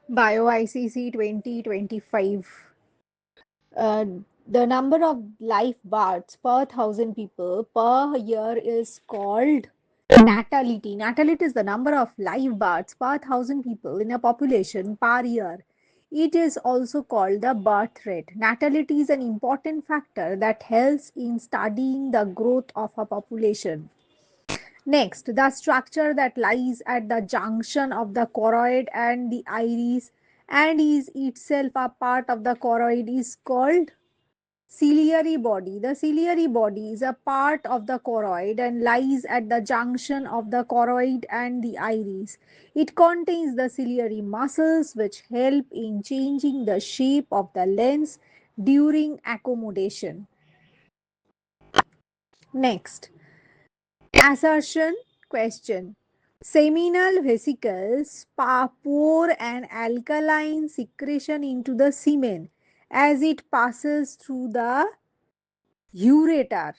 Bio ICC 2025. Uh, the number of live births per thousand people per year is called natality. Natality is the number of live births per thousand people in a population per year. It is also called the birth rate. Natality is an important factor that helps in studying the growth of a population. Next, the structure that lies at the junction of the choroid and the iris and is itself a part of the choroid is called ciliary body. The ciliary body is a part of the choroid and lies at the junction of the choroid and the iris. It contains the ciliary muscles which help in changing the shape of the lens during accommodation. Next, assertion question. Seminal vesicles pour an alkaline secretion into the semen as it passes through the ureter.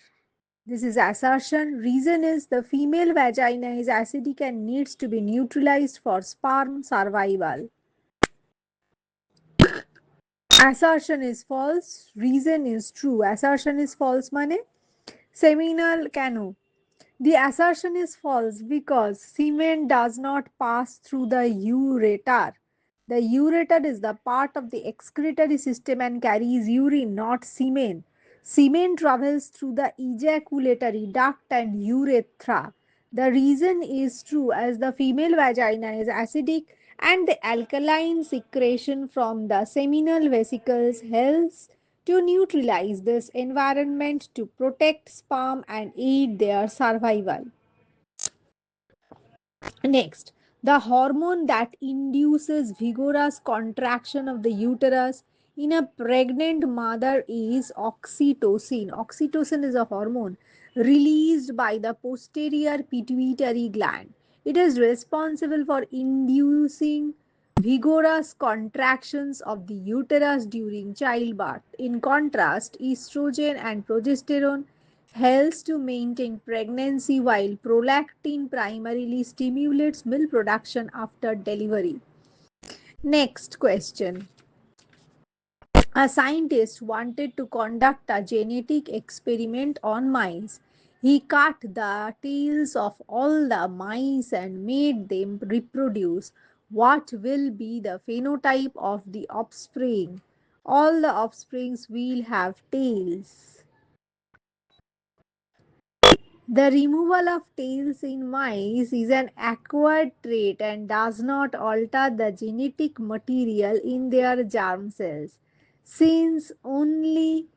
This is assertion. Reason is the female vagina is acidic and needs to be neutralized for sperm survival. Assertion is false. Reason is true. Assertion is false mane seminal cano. The assertion is false because semen does not pass through the ureter. The ureter is the part of the excretory system and carries urine, not semen. Semen travels through the ejaculatory duct and urethra. The reason is true as the female vagina is acidic and the alkaline secretion from the seminal vesicles helps to neutralize this environment to protect sperm and aid their survival. Next, the hormone that induces vigorous contraction of the uterus in a pregnant mother is oxytocin. Oxytocin is a hormone released by the posterior pituitary gland. It is responsible for inducing vigorous contractions of the uterus during childbirth. In contrast, estrogen and progesterone helps to maintain pregnancy while prolactin primarily stimulates milk production after delivery. Next question. A scientist wanted to conduct a genetic experiment on mice. He cut the tails of all the mice and made them reproduce. What will be the phenotype of the offspring? All the offsprings will have tails. The removal of tails in mice is an acquired trait and does not alter the genetic material in their germ cells. Since only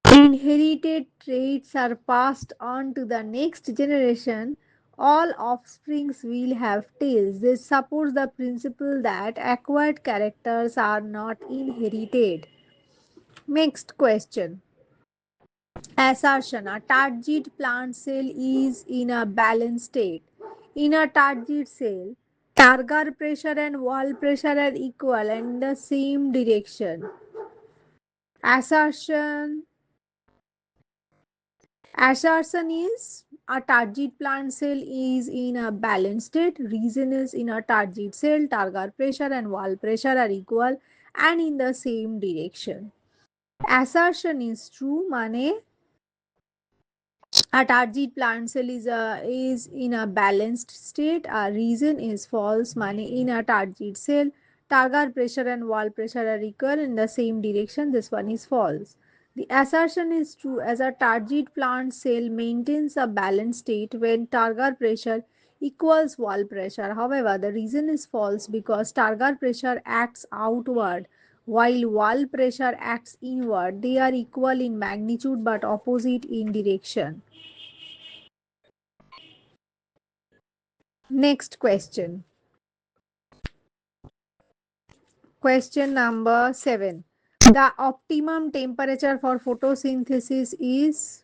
inherited traits are passed on to the next generation, all offsprings will have tails. This supports the principle that acquired characters are not inherited. Next question. Assertion. A target plant cell is in a balanced state. In a target cell, target pressure and wall pressure are equal and in the same direction. Assertion. Assertion is a target plant cell is in a balanced state. Reason is in a target cell, target pressure and wall pressure are equal and in the same direction. Assertion is true, mane a target plant cell is in a balanced state. A reason is false. Money in a target cell, target pressure and wall pressure are equal in the same direction. This one is false. The assertion is true as a target plant cell maintains a balanced state when target pressure equals wall pressure. However, the reason is false because target pressure acts outward while wall pressure acts inward. They are equal in magnitude but opposite in direction. Next question. Question number 7. The optimum temperature for photosynthesis is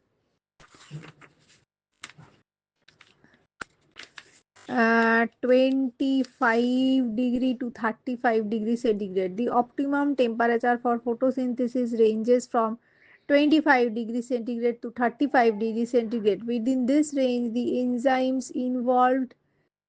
25 degree to 35 degree centigrade. The optimum temperature for photosynthesis ranges from 25 degree centigrade to 35 degree centigrade. Within this range, the enzymes involved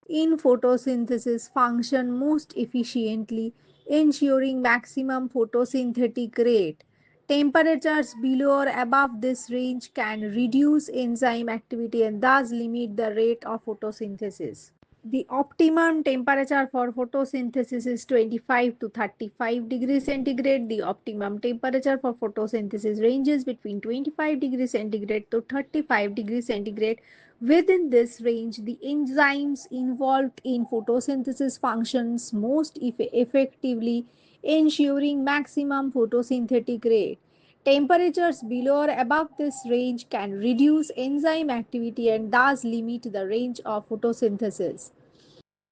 in photosynthesis function most efficiently, ensuring maximum photosynthetic rate. Temperatures below or above this range can reduce enzyme activity and thus limit the rate of photosynthesis. The optimum temperature for photosynthesis is 25 to 35 degrees centigrade. The optimum temperature for photosynthesis ranges between 25 degrees centigrade to 35 degrees centigrade. Within this range, the enzymes involved in photosynthesis functions most effectively, ensuring maximum photosynthetic rate. Temperatures below or above this range can reduce enzyme activity and thus limit the range of photosynthesis.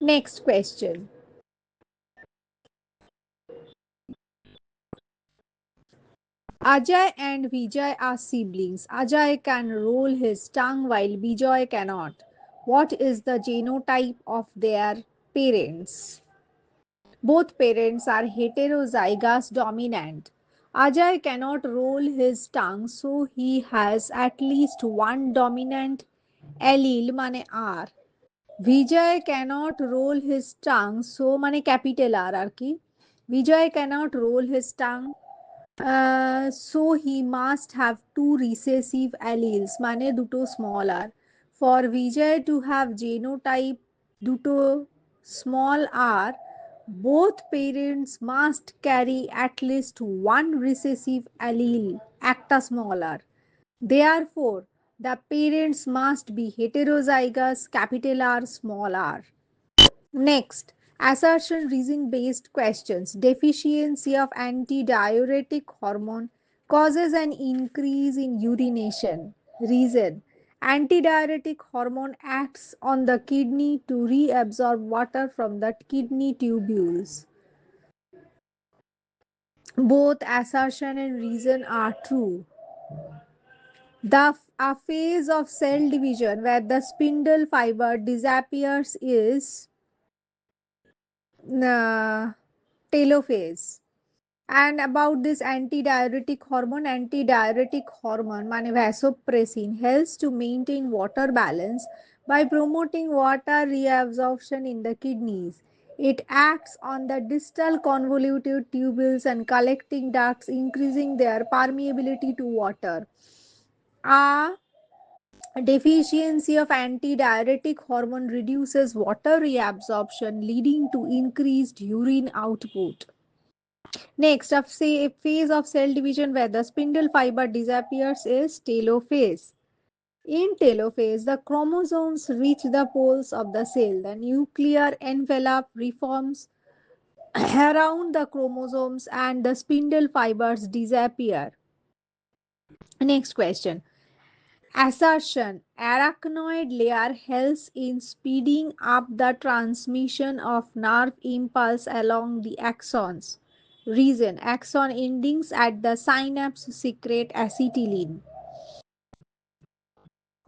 Next question. Ajay and Vijay are siblings. Ajay can roll his tongue while Vijay cannot. What is the genotype of their parents? Both parents are heterozygous dominant. Ajay cannot roll his tongue, so he has at least one dominant allele, mane R. Vijay cannot roll his tongue, so mane capital R আর কি Vijay cannot roll his tongue, so he must have two recessive alleles, মানে দুটো small r. For Vijay to have genotype দুটো small r, both parents must carry at least one recessive allele, একটা small r. Therefore, the parents must be heterozygous, capital R, small r. Next, assertion reason based questions. Deficiency of antidiuretic hormone causes an increase in urination. Reason: antidiuretic hormone acts on the kidney to reabsorb water from the kidney tubules. Both assertion and reason are true. A phase of cell division where the spindle fiber disappears is uh, telophase. And about this antidiuretic hormone মানে vasopressin helps to maintain water balance by promoting water reabsorption in the kidneys. It acts on the distal convoluted tubules and collecting ducts, increasing their permeability to water. A deficiency of antidiuretic hormone reduces water reabsorption, leading to increased urine output. Next, a phase of cell division where the spindle fiber disappears is telophase. In telophase, the chromosomes reach the poles of the cell. The nuclear envelope reforms around the chromosomes and the spindle fibers disappear. Next question. Assertion: arachnoid layer helps in speeding up the transmission of nerve impulse along the axons. Reason: axon endings at the synapse secrete acetylene.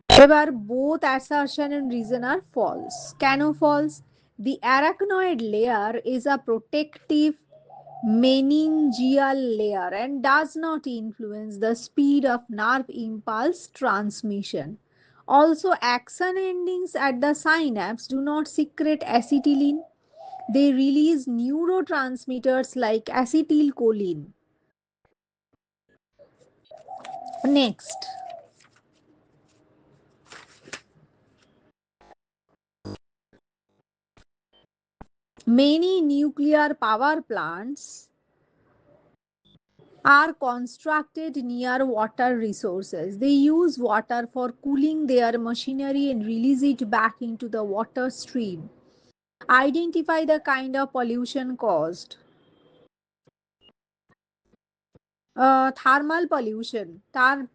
However, both assertion and reason are false. Cano false. The arachnoid layer is a protective meningeal layer and does not influence the speed of nerve impulse transmission. Also, axon endings at the synapse do not secrete acetylene. They release neurotransmitters like acetylcholine. Next, many nuclear power plants are constructed near water resources. They use water for cooling their machinery and release it back into the water stream. Identify the kind of pollution caused. Thermal pollution.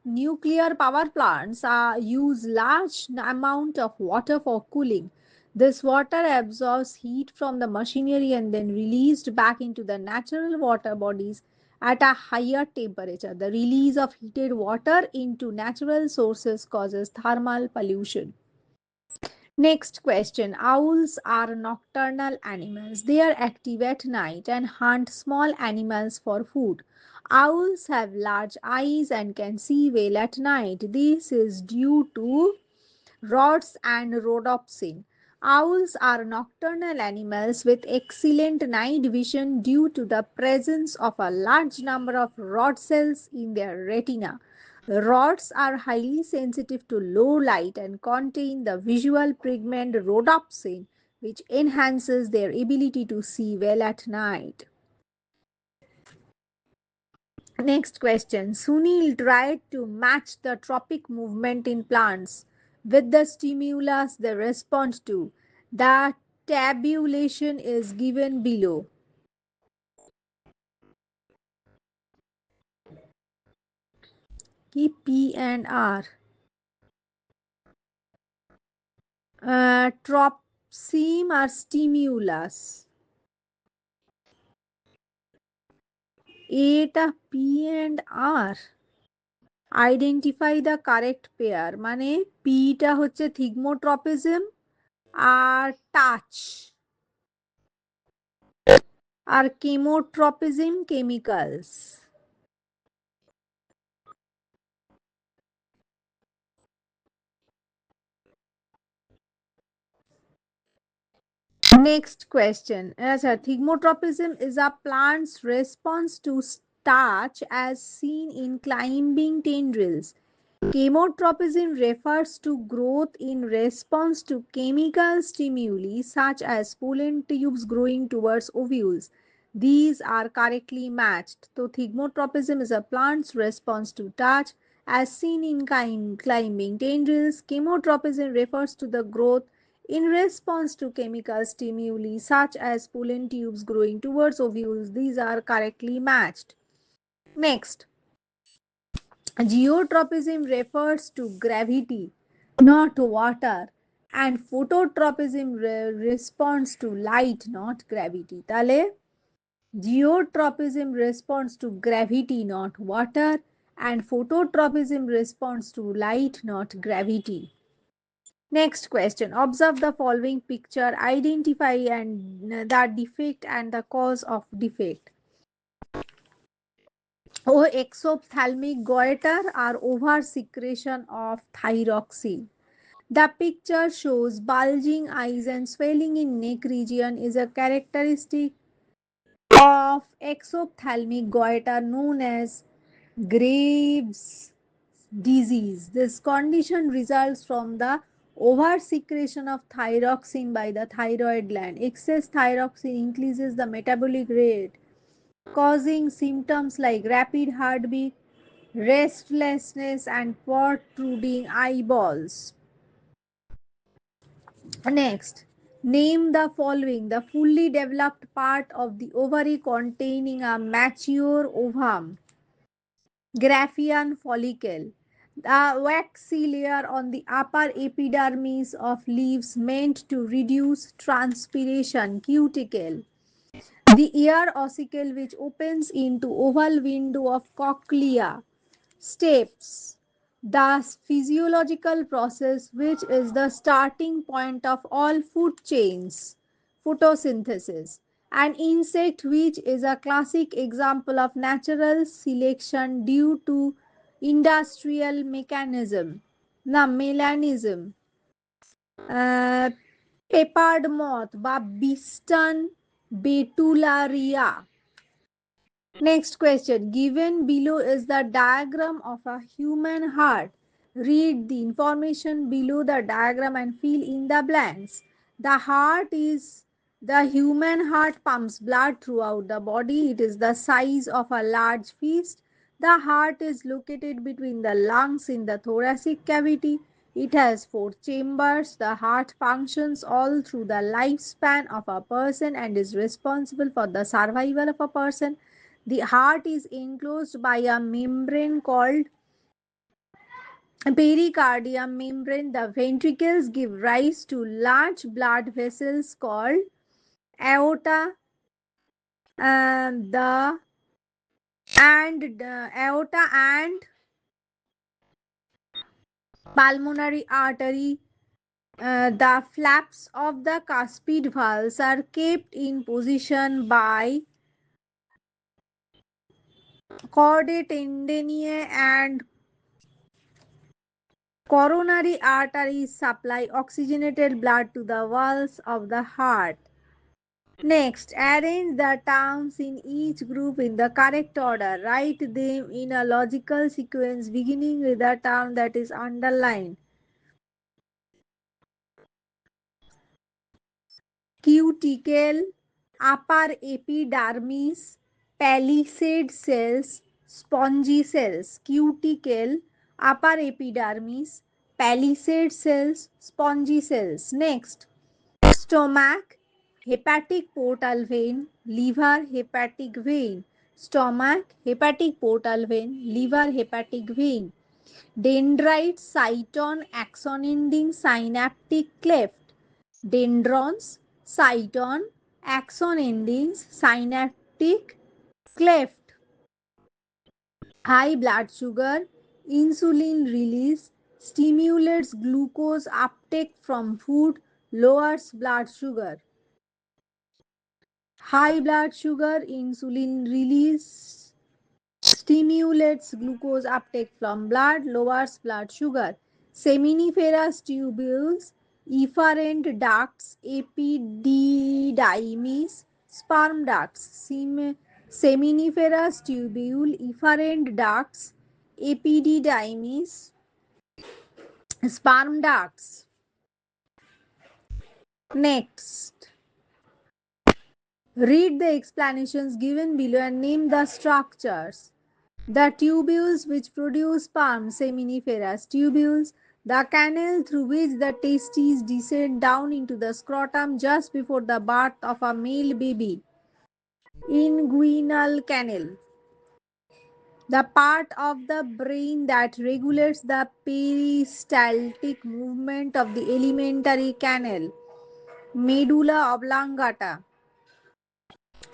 Nuclear power plants use large amount of water for cooling. This water absorbs heat from the machinery and then released back into the natural water bodies at a higher temperature. The release of heated water into natural sources causes thermal pollution. Next question. Owls are nocturnal animals. They are active at night and hunt small animals for food. Owls have large eyes and can see well at night. This is due to rods and rhodopsin. Owls are nocturnal animals with excellent night vision due to the presence of a large number of rod cells in their retina. Rods are highly sensitive to low light and contain the visual pigment rhodopsin, which enhances their ability to see well at night. Next question. Sunil tried to match the tropic movement in plants with the stimulus they respond to. The tabulation is given below. Key P and R. Tropsim or stimulus. এটা P and R. Identify the correct pair. মানে পিটা হচ্ছে thigmotropism আর touch আর chemotropism chemicals. Next question. Thigmotropism is a plant's response to starch as seen in climbing tendrils. Chemotropism refers to growth in response to chemical stimuli such as pollen tubes growing towards ovules. These are correctly matched. So, thigmotropism is a plant's response to touch as seen in climbing tendrils. Chemotropism refers to the growth in response to chemical stimuli such as pollen tubes growing towards ovules. These are correctly matched. Next, geotropism refers to gravity, not water, and phototropism responds to light, not gravity. Tale, geotropism responds to gravity, not water, and phototropism responds to light, not gravity. Next question. Observe the following picture. Identify and the defect and the cause of defect. Exophthalmic goiter or over secretion of thyroxine. The picture shows bulging eyes and swelling in neck region is a characteristic of exophthalmic goiter known as Graves' disease. This condition results from the over secretion of thyroxine by the thyroid gland. Excess thyroxine increases the metabolic rate, causing symptoms like rapid heartbeat, restlessness, and protruding eyeballs. Next, name the following the fully developed part of the ovary containing a mature ovum. Graphian follicle. The waxy layer on the upper epidermis of leaves meant to reduce transpiration. Cuticle. The ear ossicle which opens into oval window of cochlea. Steps. The physiological process which is the starting point of all food chains. Photosynthesis. An insect which is a classic example of natural selection due to industrial mechanism. Na melanism. Uh, Peppered moth বা বিস্টন বেটুলারিয়া। Next question. Given below is the diagram of a human heart. Read the information below the diagram and fill in the blanks. The heart is the human heart pumps blood throughout the body. It is the size of a large fist. The heart is located between the lungs in the thoracic cavity. It has four chambers. The heart functions all through the lifespan of a person and is responsible for the survival of a person. The heart is enclosed by a membrane called pericardium membrane. The ventricles give rise to large blood vessels called aorta and the aorta and pulmonary artery. The flaps of the cuspid valves are kept in position by chordae tendineae and Coronary arteries supply oxygenated blood to the walls of the heart. Next, arrange the terms in each group in the correct order. Write them in a logical sequence beginning with the term that is underlined. Cuticle, upper epidermis, palisade cells, spongy cells. Cuticle, upper epidermis, palisade cells, spongy cells. Next, stomach, hepatic portal vein, liver hepatic vein. Stomach, hepatic portal vein, liver hepatic vein. Dendrites, cyton, axon ending synaptic cleft. Dendrons, cyton, axon endings, synaptic cleft. High blood sugar, insulin release, stimulates glucose uptake from food, lowers blood sugar. High blood sugar, insulin release, stimulates glucose uptake from blood, lowers blood sugar. Seminiferous tubules, efferent ducts, epididymis, sperm ducts. Seminiferous tubule, efferent ducts, epididymis, sperm ducts. Next, read the explanations given below and name the structures. The tubules which produce sperm, seminiferous tubules, the canal through which the testes descend down into the scrotum just before the birth of a male baby, inguinal canal, the part of the brain that regulates the peristaltic movement of the alimentary canal, medulla oblongata,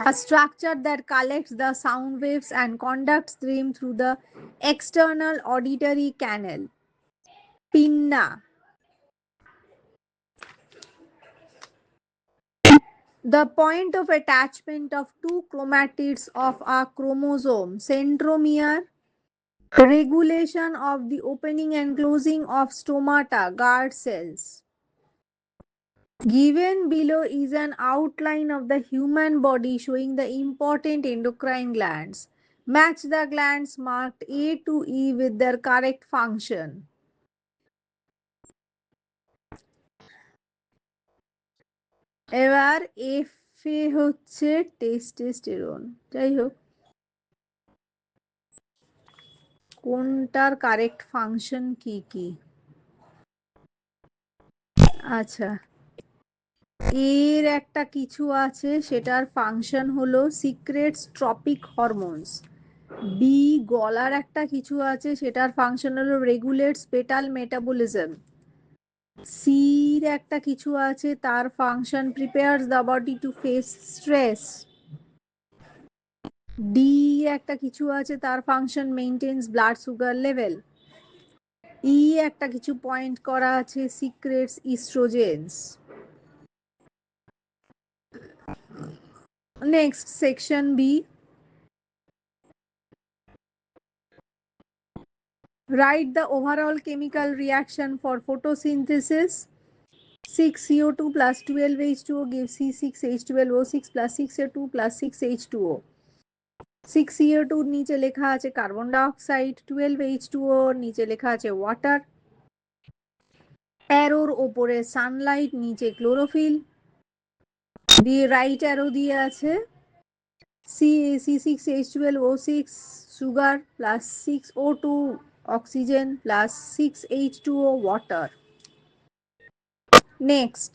a structure that collects the sound waves and conducts them through the external auditory canal. Pinna. The point of attachment of two chromatids of a chromosome. Centromere. Regulation of the opening and closing of stomata, guard cells. Given below is an outline of the human body showing the important endocrine glands. Match the glands marked A to E with their correct function. এবার F এ হচ্ছে testosterone. যাই হোক, কোনটার correct function কি কি? আচ্ছা, এর একটা কিছু আছে, সেটার ফাংশন হলো সিক্রেটস ট্রপিক হরমোনস। বি, গলার একটা কিছু আছে, সেটার ফাংশন হলো রেগুলেটস পেটাল মেটাবলিজম। সির একটা কিছু আছে, তার function prepares the body to face stress. D একটা কিছু আছে, তার function maintains blood sugar level. E একটা কিছু পয়েন্ট করা আছে, secretes estrogens. Next section B, write the overall chemical reaction for photosynthesis. 6CO2 plus 12H2O gives C6H12O6 plus 6O2 plus 6H2O. 6CO2 নিচে লেখা আছে কার্বন ডাইঅক্সাইড, 12H2O নিচে লেখা আছে ওয়াটার, অ্যারোর ওপরে সানলাইট, নিচে ক্লোরোফিল, দিয়ে রাইট অ্যারো দিয়ে আছে C6H12O6 sugar plus 6O2 oxygen plus 6H2O water. Next,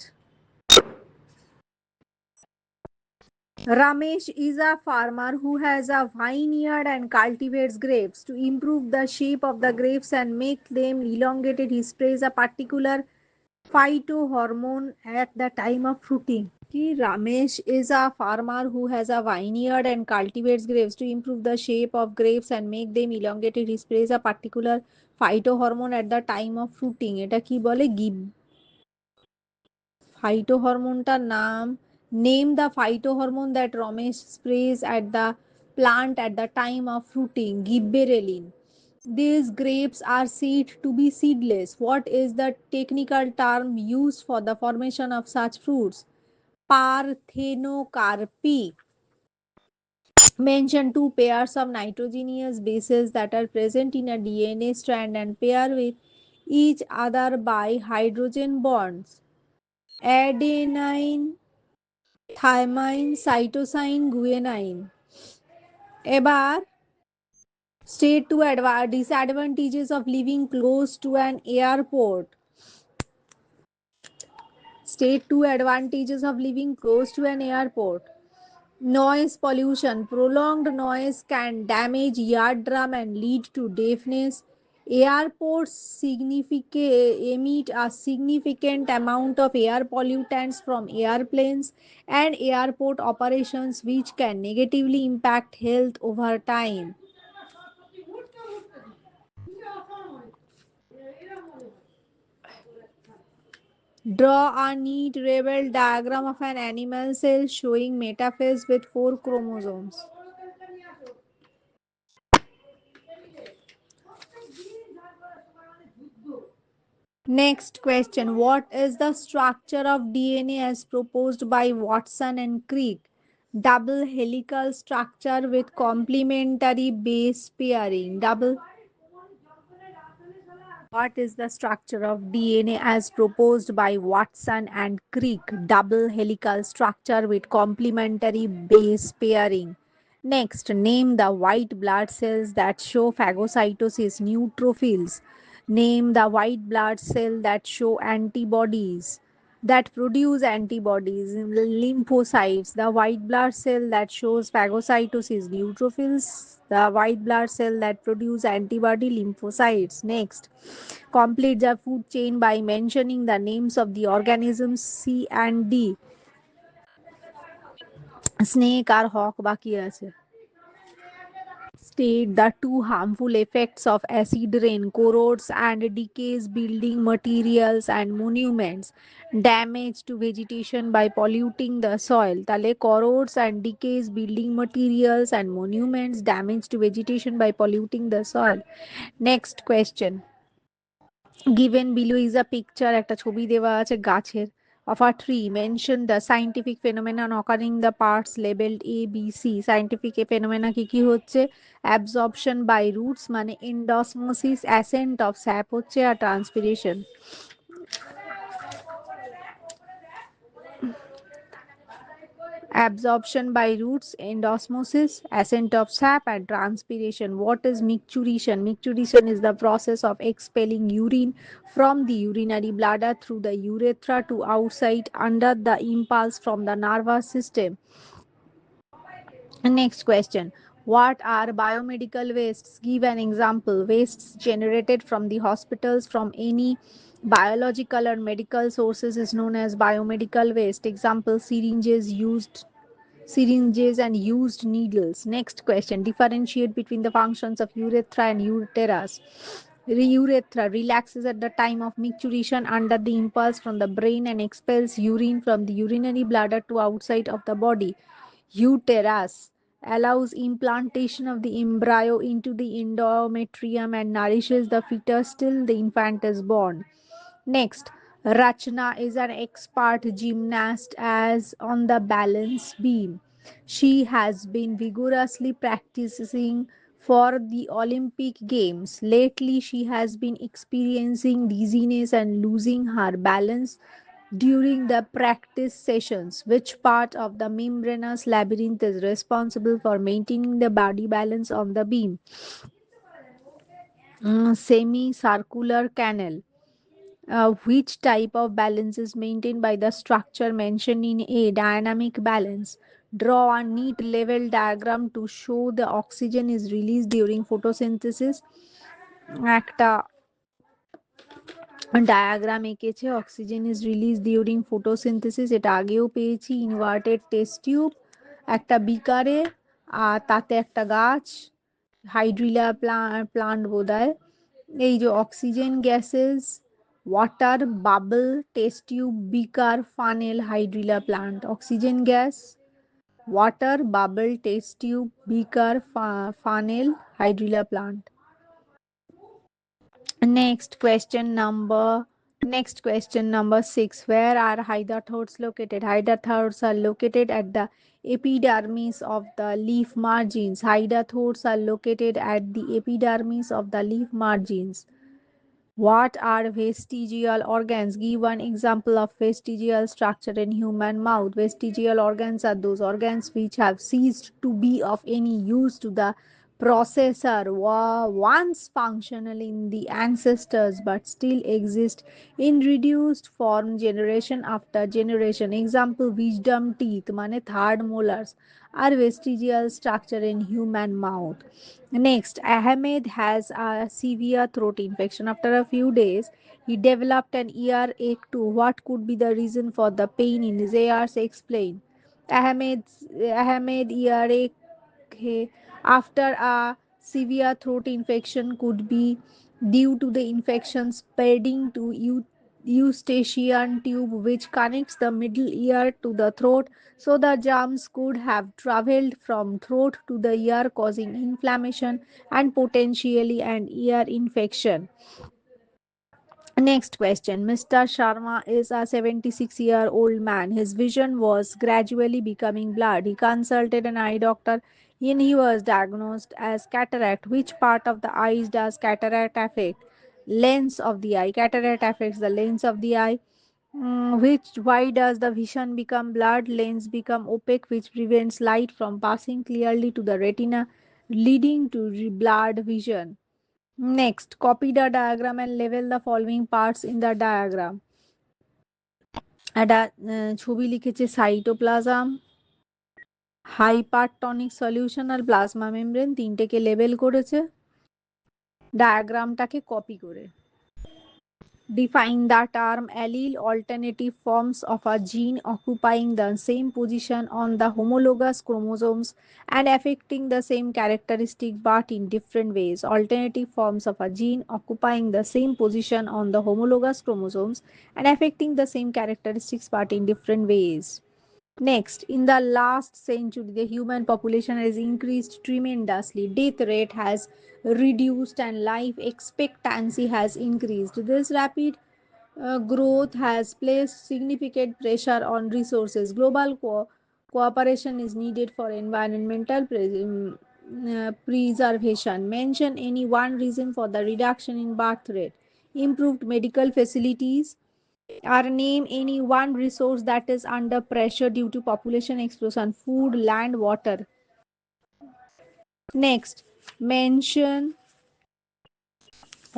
Ramesh is a farmer who has a vineyard and cultivates grapes. To improve the shape of the grapes and make them elongated, he sprays a particular phytohormone at the time of fruiting. Ramesh is a farmer who has a vineyard and cultivates grapes. To improve the shape of grapes and make them elongated, he sprays a particular phytohormone at the time of fruiting. এটা কি বলে? Phytohormoneটার নাম, name the phytohormone that Ramesh sprays at the plant at the time of fruiting. Gibberellin. These grapes are said to be seedless. What is the technical term used for the formation of such fruits? Parthenocarpy. Mention two pairs of nitrogenous bases that are present in a DNA strand and pair with each other by hydrogen bonds. Adenine, thymine, cytosine, guanine. এবার state two disadvantages of living close to an airport. State two advantages of living close to an airport. Noise pollution. Prolonged noise can damage eardrum and lead to deafness. Airports emit a significant amount of air pollutants from airplanes and airport operations, which can negatively impact health over time. Draw a neat rebel diagram of an animal cell showing metaphase with four chromosomes. Next question. What is the structure of DNA as proposed by Watson and Crick? Double helical structure with complementary base pairing. What is the structure of DNA as proposed by Watson and Crick? Double helical structure with complementary base pairing. Next, name the white blood cells that show phagocytosis. Neutrophils. Name the white blood cell that show antibodies, that produce antibodies. Lymphocytes. The white blood cell that shows phagocytosis. Neutrophils. The white blood cell that produce antibody. Lymphocytes. Next, complete the food chain by mentioning the names of the organisms C and D. Snake R hawk বাকি আছে. State the two harmful effects of acid rain: corrodes and decays building materials and monuments, damage to vegetation by polluting the soil. Tale corrodes and decays building materials and monuments, damage to vegetation by polluting the soil. Next question. Given below is a picture, একটা ছবি দেওয়া আছে গাছের, of a tree. Mention the scientific phenomenon occurring the parts labeled A, B, C. Scientific phenomena কি কি হচ্ছে? Absorption by roots মানে endosmosis, ascent of sap হচ্ছে আর transpiration. Absorption by roots, endosmosis, ascent of sap, and transpiration. What is micturition? Micturition is the process of expelling urine from the urinary bladder through the urethra to outside under the impulse from the nervous system. Next question. What are biomedical wastes? Give an example. Wastes generated from the hospitals from any biological or medical sources is known as biomedical waste. Example, syringes and used needles. Next question. Differentiate between the functions of urethra and uterus. Urethra relaxes at the time of micturition under the impulse from the brain and expels urine from the urinary bladder to outside of the body. Uterus allows implantation of the embryo into the endometrium and nourishes the fetus till the infant is born. Next, Rachna is an expert gymnast as on the balance beam. She has been vigorously practicing for the Olympic Games. Lately, she has been experiencing dizziness and losing her balance during the practice sessions. Which part of the membranous labyrinth is responsible for maintaining the body balance on the beam? Semicircular canal. Which type of balance is maintained by the structure mentioned in A? Dynamic balance. Draw a neat level diagram to show the oxygen is released during photosynthesis. একটা diagram এঁকেছে, oxygen is release during photosynthesis, এটা আগেও পেয়েছি। Inverted test tube, একটা বিকারে, আর তাতে একটা গাছ, hydrilla plant বোধহয়। এই যে oxygen gases, water bubble, test tube, beaker, funnel, hydrilla plant. Oxygen gas, water bubble, test tube, beaker, funnel, hydrilla plant. Next question number 6. Where are hydrathodes located? Hydrathodes are located at the epidermis of the leaf margins. Hydrathodes are located at the epidermis of the leaf margins. What are vestigial organs? Give one example of vestigial structure in human mouth. Vestigial organs are those organs which have ceased to be of any use to the processor, were once functional in the ancestors but still exist in reduced form generation after generation. Example, wisdom teeth, mane third molars, are vestigial structure in human mouth. Next, Ahmed has a severe throat infection. After a few days, he developed an earache too. What could be the reason for the pain in his ears? Explain. Ahmed earache after a severe throat infection could be due to the infection spreading to eustachian tube which connects the middle ear to the throat, so the germs could have traveled from throat to the ear causing inflammation and potentially an ear infection. Next question. Mr. Sharma is a 76-year-old man. His vision was gradually becoming blurred. He consulted an eye doctor and he was diagnosed as cataract. Which part of the eyes does cataract affect? Lens of the eye. Cataract affects the lens of the eye. Why does the vision become blurred? Lens become opaque, which prevents light from passing clearly to the retina, leading to blurred vision. Next, copy the diagram and label the following parts in the diagram. একটা ছবি লিখেছে cytoplasm, hypertonic solution আর plasma membrane, তিনটেকে label করেছে ডায়াগ্রামটাকে copy করে। Define the term allele, alternative forms of a gene occupying the same position on the homologous chromosomes and affecting the same characteristic but in different ways. Alternative forms of a gene occupying the same position on the homologous chromosomes and affecting the same characteristics but in different ways. Next, in the last century, the human population has increased tremendously. Death rate has reduced and life expectancy has increased. This rapid growth has placed significant pressure on resources. Global cooperation is needed for environmental preservation. Mention any one reason for the reduction in birth rate. Improved medical facilities, or name any one resource that is under pressure due to population explosion: food, land, water. Next, mention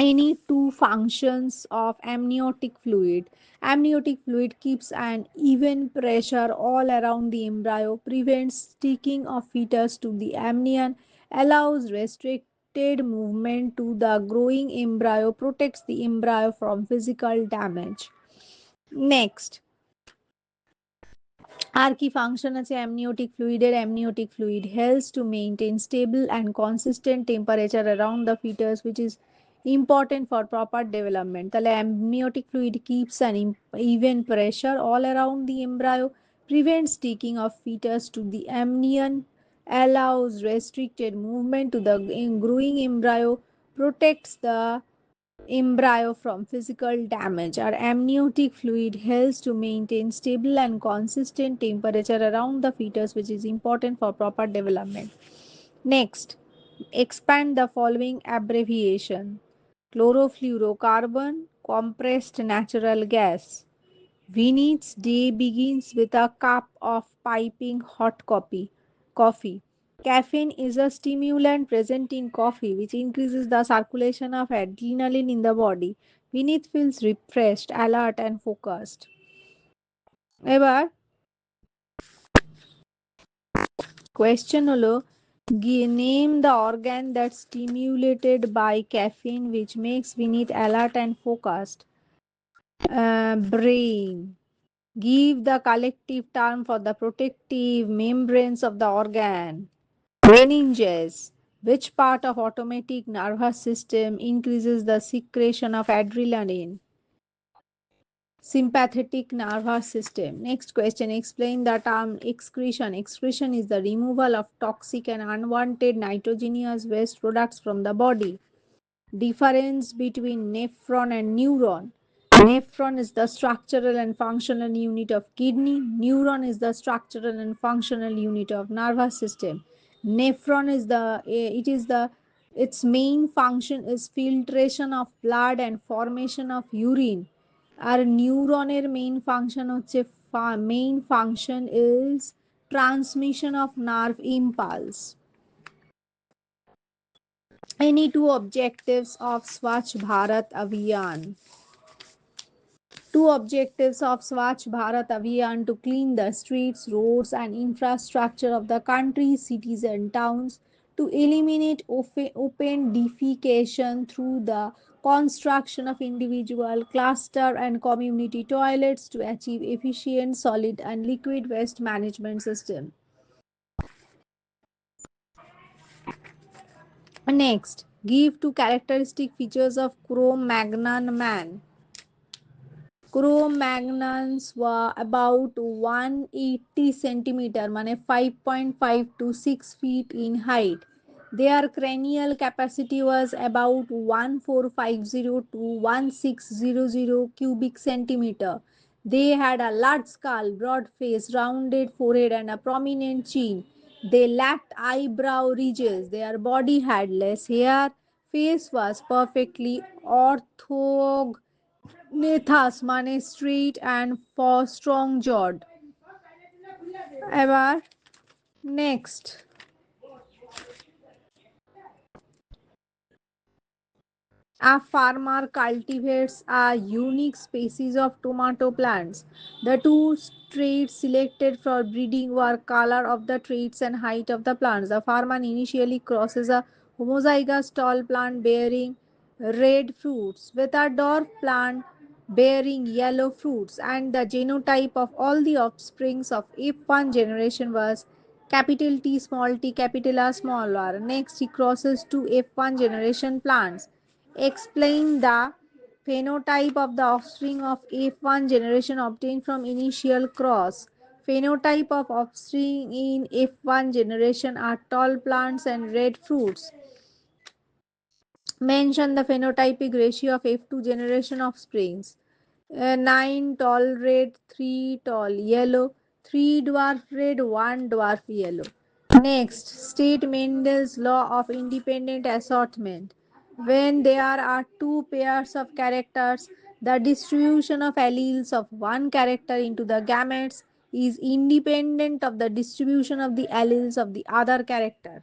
any two functions of amniotic fluid. Amniotic fluid keeps an even pressure all around the embryo, prevents sticking of fetus to the amnion, allows restricted movement to the growing embryo, protects the embryo from physical damage. Next, আর কি function আছে amniotic ফ্লুইডের? Amniotic fluid helps to maintain stable and consistent temperature around the foetus which is important for proper development. তাহলে amniotic fluid keeps an even pressure all around the embryo, prevents sticking of fetus to the amnion, allows restricted movement to the growing embryo, protects the embryo from physical damage. Our amniotic fluid helps to maintain stable and consistent temperature around the fetus, which is important for proper development. Next, expand the following abbreviation: chlorofluorocarbon, compressed natural gas. Vinny's day begins with a cup of piping hot coffee. Caffeine is a stimulant present in coffee which increases the circulation of adrenaline in the body. Vinith feels refreshed, alert, and focused. এবার question হলো, name the organ that's stimulated by caffeine which makes Vinith alert and focused. Brain. Give the collective term for the protective membranes of the organ. Meninges. Which part of automatic nervous system increases the secretion of adrenaline? Sympathetic nervous system. Next question. Explain the term excretion. Excretion is the removal of toxic and unwanted nitrogenous waste products from the body. Difference between nephron and neuron. Nephron is the structural and functional unit of kidney. Neuron is the structural and functional unit of nervous system. Nephron is the its main function is filtration of blood and formation of urine. আর নিউরনের main function is transmission of nerve impulse. Any two objectives of Swachh Bharat Abhiyan. Two objectives of Swachh Bharat Abhiyan to clean the streets, roads, and infrastructure of the country, cities, and towns, to eliminate open defecation through the construction of individual, cluster, and community toilets to achieve efficient solid and liquid waste management system. Next, give two characteristic features of Cro-Magnon man. Cro-Magnons were about 180 centimeter, মানে 5.5 to 6 feet in height. Their cranial capacity was about 1450 to 1600 cubic centimeter. They had a large skull, broad face, rounded forehead, and a prominent chin. They lacked eyebrow ridges. Their body had less hair. Face was perfectly orthognethous, মানে straight and for strong jawed. এবার next. A farmer cultivates a unique species of tomato plants. The two traits selected for breeding were color of the traits and height of the plants. The farmer initially crosses a homozygous tall plant bearing red fruits with a dwarf plant bearing yellow fruits, and the genotype of all the offsprings of F1 generation was capital T small t capital R small r. Next, he crosses two F1 generation plants. Explain the phenotype of the offspring of F1 generation obtained from initial cross. Phenotype of offspring in F1 generation are tall plants and red fruits. Mention the phenotypic ratio of F2 generation offsprings. 9 tall red, 3 tall yellow, 3 dwarf red, 1 dwarf yellow. Next, state Mendel's law of independent assortment. When there are two pairs of characters, the distribution of alleles of one character into the gametes is independent of the distribution of the alleles of the other character.